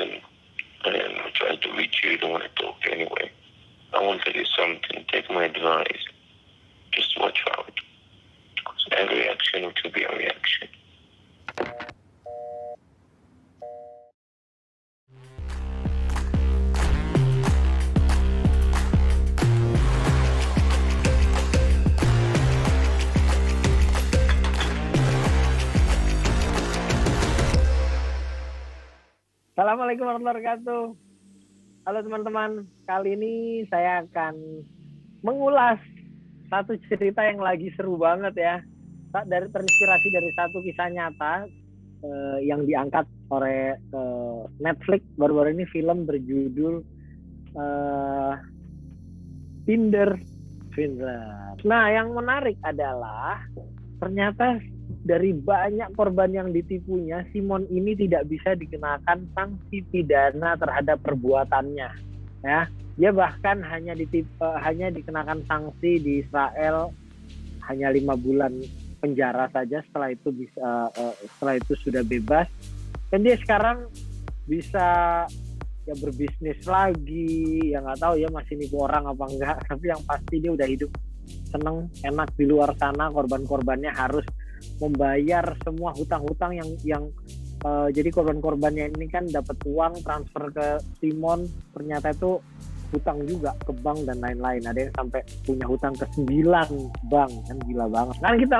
reason and I try to reach you. You don't want to talk anyway. I want to tell you something. Take my advice. Just watch out. Because every action will be a reaction. Assalamualaikum warahmatullahi wabarakatuh. Halo teman-teman, kali ini saya akan mengulas satu cerita yang lagi seru banget ya. Terinspirasi dari satu kisah nyata yang diangkat oleh Netflix baru-baru ini, film berjudul Tinder. Nah, yang menarik adalah ternyata dari banyak korban yang ditipunya, Simon ini tidak bisa dikenakan sanksi pidana terhadap perbuatannya. Ya, dia bahkan hanya dikenakan sanksi di Israel hanya 5 bulan penjara saja. Setelah itu sudah bebas. Dan dia sekarang bisa ya berbisnis lagi. Ya nggak tahu ya masih nipu orang apa enggak. Tapi yang pasti dia udah hidup seneng, enak di luar sana. Korban-korbannya harus membayar semua hutang-hutang yang jadi korban-korbannya ini kan dapat uang transfer ke Simon, ternyata itu hutang juga ke bank dan lain-lain. Ada yang sampai punya hutang ke 9 bank, kan gila banget. Nah, kita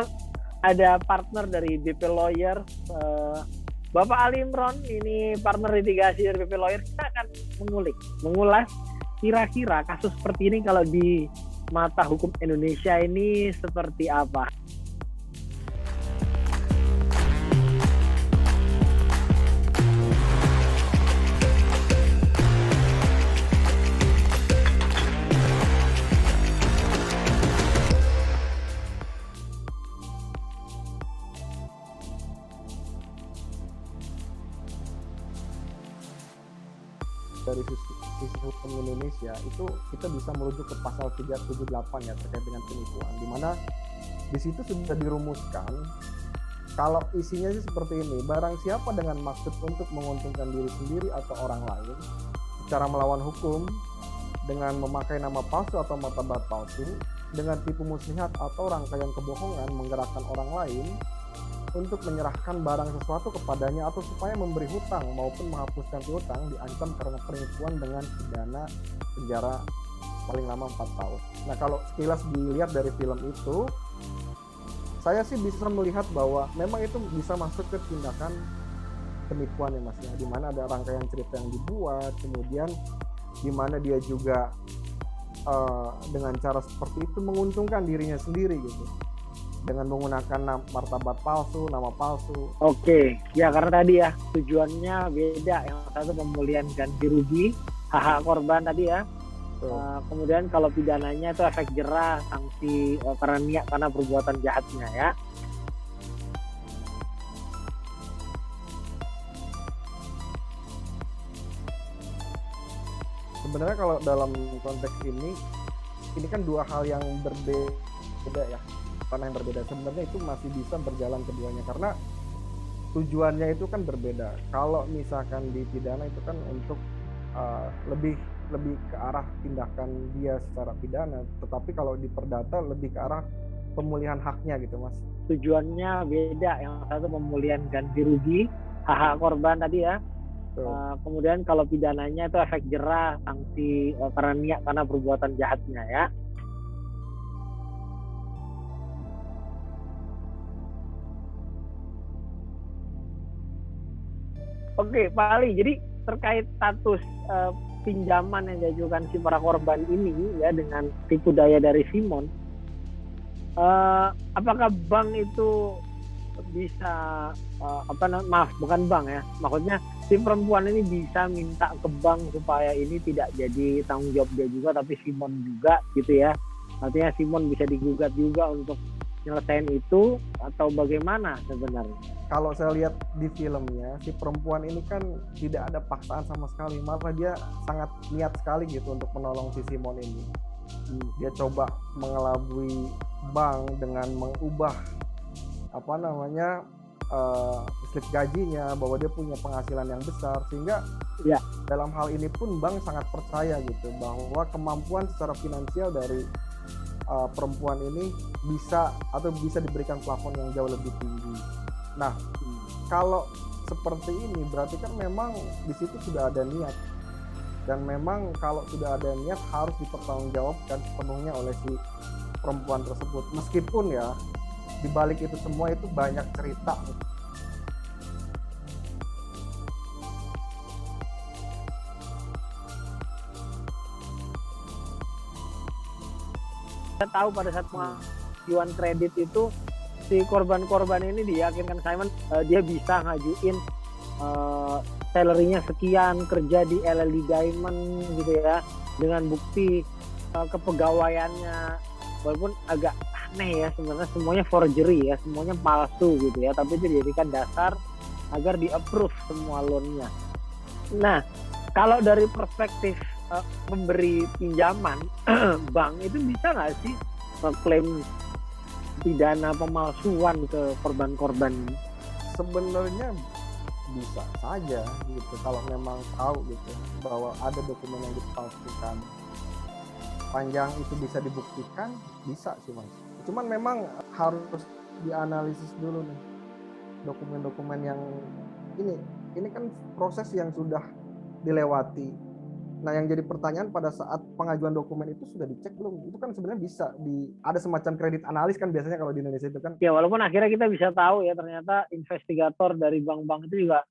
ada partner dari BP Lawyer, Bapak Ali Imron, ini partner litigasi dari BP Lawyer. Kita akan mengulas kira-kira kasus seperti ini kalau di mata hukum Indonesia ini seperti apa. Dari sisi hukum Indonesia itu kita bisa merujuk ke pasal 378 ya terkait dengan penipuan, di mana di situ sudah dirumuskan kalau isinya sih seperti ini: barang siapa dengan maksud untuk menguntungkan diri sendiri atau orang lain secara melawan hukum dengan memakai nama palsu atau martabat palsu, dengan tipu muslihat atau rangkaian kebohongan menggerakkan orang lain untuk menyerahkan barang sesuatu kepadanya atau supaya memberi hutang maupun menghapuskan piutang, diancam karena penipuan dengan pidana penjara paling lama 4 tahun. Nah, kalau sekilas dilihat dari film itu, saya sih bisa melihat bahwa memang itu bisa masuk ke tindakan penipuan ya Mas ya, di mana ada rangkaian cerita yang dibuat, kemudian di mana dia juga dengan cara seperti itu menguntungkan dirinya sendiri gitu, dengan menggunakan martabat palsu, nama palsu. Oke, ya karena tadi ya tujuannya beda. Yang satu pemulihan ganti rugi, hak korban tadi ya. Kemudian kalau pidananya itu efek jerah, sanksi karena niat karena perbuatan jahatnya ya. Sebenarnya kalau dalam konteks ini kan dua hal yang berbeda ya. Yang berbeda sebenarnya itu masih bisa berjalan keduanya karena tujuannya itu kan berbeda. Kalau misalkan di pidana itu kan untuk lebih ke arah tindakan dia secara pidana, tetapi kalau di perdata lebih ke arah pemulihan haknya gitu Mas. Tujuannya beda. Yang satu pemulihan ganti rugi, hak korban tadi ya. Kemudian kalau pidananya itu efek jerah, sanksi karena niat karena perbuatan jahatnya ya. Oke, Pak Ali, jadi terkait status pinjaman yang diajukan si para korban ini ya dengan tipu daya dari Simon, apakah bank itu bisa bukan bank ya, maksudnya si perempuan ini bisa minta ke bank supaya ini tidak jadi tanggung jawab dia juga tapi Simon juga gitu ya, artinya Simon bisa digugat juga untuk nyelesain itu atau bagaimana sebenarnya? Kalau saya lihat di filmnya, si perempuan ini kan tidak ada paksaan sama sekali, malah dia sangat niat sekali gitu untuk menolong si Simon ini. Dia coba mengelabui bank dengan mengubah slip gajinya, bahwa dia punya penghasilan yang besar, sehingga Ya. Dalam hal ini pun bank sangat percaya gitu bahwa kemampuan secara finansial dari perempuan ini bisa diberikan plafon yang jauh lebih tinggi. Nah, kalau seperti ini berarti kan memang di situ sudah ada niat, dan memang kalau sudah ada niat harus dipertanggungjawabkan sepenuhnya oleh si perempuan tersebut. Meskipun ya di balik itu semua itu banyak cerita. Kita tahu pada saat pengajuan kredit itu si korban-korban ini diyakinkan Simon dia bisa ngajuin salary-nya sekian, kerja di LLD Diamond gitu ya, dengan bukti kepegawaiannya, walaupun agak aneh ya sebenarnya, semuanya forgery ya, semuanya palsu gitu ya, tapi itu dijadikan dasar agar di-approve semua loan-nya. Nah, kalau dari perspektif pemberi pinjaman, bank itu bisa nggak sih klaim pidana pemalsuan ke korban-korban? Sebenarnya bisa saja gitu, kalau memang tahu gitu bahwa ada dokumen yang dipalsukan, panjang itu bisa dibuktikan, bisa sih Mas. Cuman memang harus dianalisis dulu nih dokumen-dokumen yang ini kan proses yang sudah dilewati. Nah, yang jadi pertanyaan pada saat pengajuan dokumen itu sudah dicek belum? Itu kan sebenarnya bisa ada semacam kredit analis kan biasanya kalau di Indonesia itu kan. Ya, walaupun akhirnya kita bisa tahu ya ternyata investigator dari bank-bank itu juga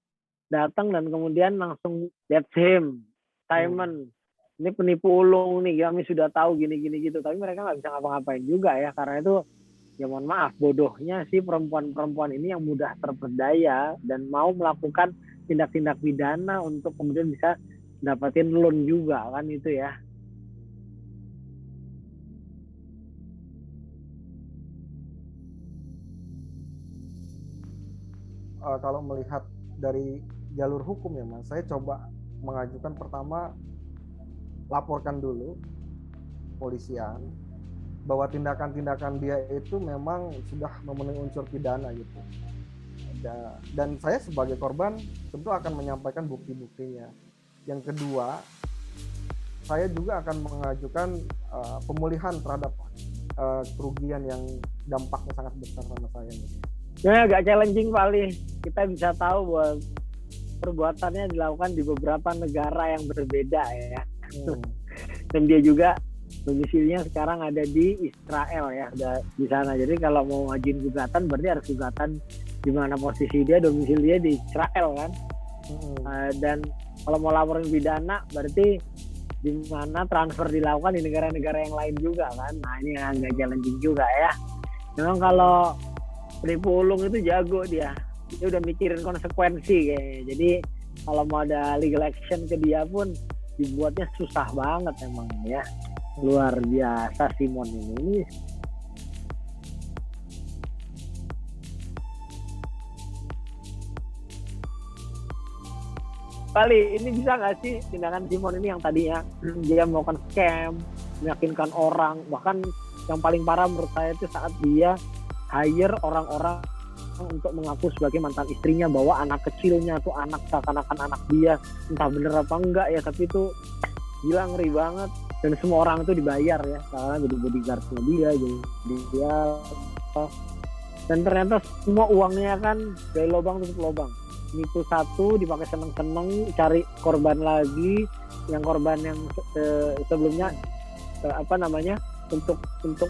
datang dan kemudian langsung that's him, Simon. Ini penipu ulung nih, kami sudah tahu gini-gini gitu. Tapi mereka nggak bisa ngapa-ngapain juga ya, karena itu ya mohon maaf, bodohnya sih perempuan-perempuan ini yang mudah terperdaya dan mau melakukan tindak-tindak pidana untuk kemudian bisa dapatin loan juga kan itu ya. Kalau melihat dari jalur hukum ya Mas, saya coba mengajukan pertama, laporkan dulu polisian bahwa tindakan-tindakan dia itu memang sudah memenuhi unsur pidana gitu. Dan saya sebagai korban tentu akan menyampaikan bukti-buktinya. Yang kedua, saya juga akan mengajukan pemulihan terhadap kerugian yang dampaknya sangat besar sama saya. Ya, agak challenging paling. Kita bisa tahu bahwa perbuatannya dilakukan di beberapa negara yang berbeda ya. Dan dia juga domisilinya sekarang ada di Israel ya, di sana. Jadi kalau mau ngajuin gugatan berarti harus gugatan di mana posisi dia, domisili dia di Israel kan. Dan kalau mau laporin pidana berarti di mana transfer dilakukan di negara-negara yang lain juga kan. Nah, ini yang agak challenging juga ya. Memang kalau penipu ulung itu jago dia udah mikirin konsekuensi kayaknya. Jadi kalau mau ada legal action ke dia pun dibuatnya susah banget emang ya. Luar biasa Simon ini. Kali ini bisa nggak sih tindakan Simon ini yang tadinya dia melakukan scam, meyakinkan orang, bahkan yang paling parah menurut saya itu saat dia hire orang-orang untuk mengaku sebagai mantan istrinya bahwa anak kecilnya tuh anak seakan-akan anak dia, entah bener apa enggak ya, tapi itu gila, ngeri banget. Dan semua orang itu dibayar ya, karena jadi bodyguardnya dia, jadi dia, dan ternyata semua uangnya kan dari lubang tutup lubang. Nipu satu, dipakai seneng-seneng, cari korban lagi, yang korban yang sebelumnya untuk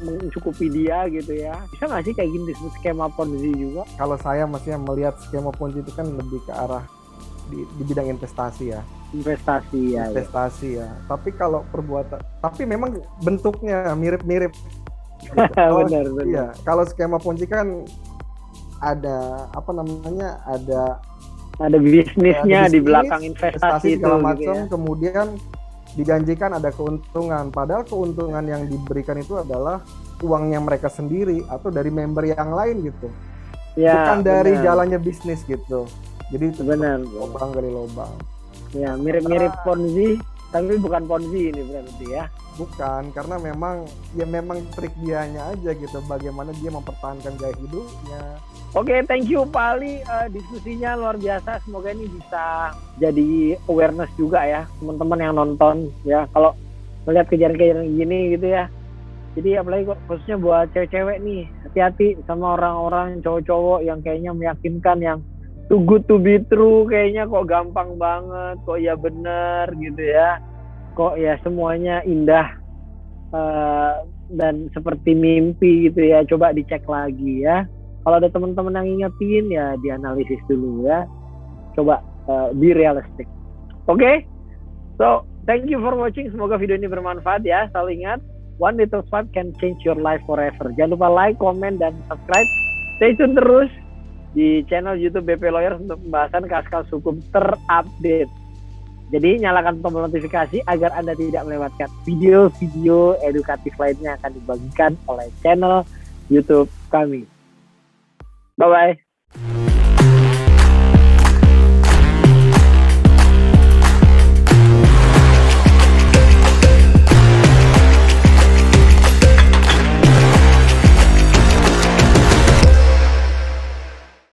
mencukupi dia gitu ya. Bisa nggak sih kayak gini disebut skema Ponzi juga? Kalau saya maksudnya melihat skema Ponzi itu kan lebih ke arah di bidang investasi ya. Investasi ya. Tapi kalau perbuatan, tapi memang bentuknya mirip-mirip. Gitu. Benar. Iya, kalau skema Ponzi kan ada ada bisnisnya di belakang investasi segala itu macam gitu ya. Kemudian dijanjikan ada keuntungan, padahal keuntungan yang diberikan itu adalah uang yang mereka sendiri atau dari member yang lain gitu ya, bukan dari jalannya bisnis gitu. Jadi itu lubang dari lubang ya, mirip-mirip Ponzi Tapi bukan Ponzi ini berarti ya. Bukan, karena memang trik dianya aja gitu, bagaimana dia mempertahankan gaya hidupnya. Oke, thank you Pak Ali, diskusinya luar biasa. Semoga ini bisa jadi awareness juga ya teman-teman yang nonton ya. Kalau melihat kejadian-kejadian gini gitu ya. Jadi apalagi khususnya buat cewek-cewek nih, hati-hati sama orang-orang cowok-cowok yang kayaknya meyakinkan yang too good to be true, kayaknya kok gampang banget, kok ya bener gitu ya. Kok ya semuanya indah dan seperti mimpi gitu ya. Coba dicek lagi ya. Kalau ada teman-teman yang ingetin ya dianalisis dulu ya. Coba be realistic. Oke? So, thank you for watching. Semoga video ini bermanfaat ya. Selalu ingat, one little swipe can change your life forever. Jangan lupa like, comment, dan subscribe. Stay tune terus di channel YouTube BP Lawyers untuk pembahasan kasus-kasus hukum terupdate. Jadi nyalakan tombol notifikasi agar Anda tidak melewatkan video-video edukatif lainnya yang akan dibagikan oleh channel YouTube kami. Bye-bye.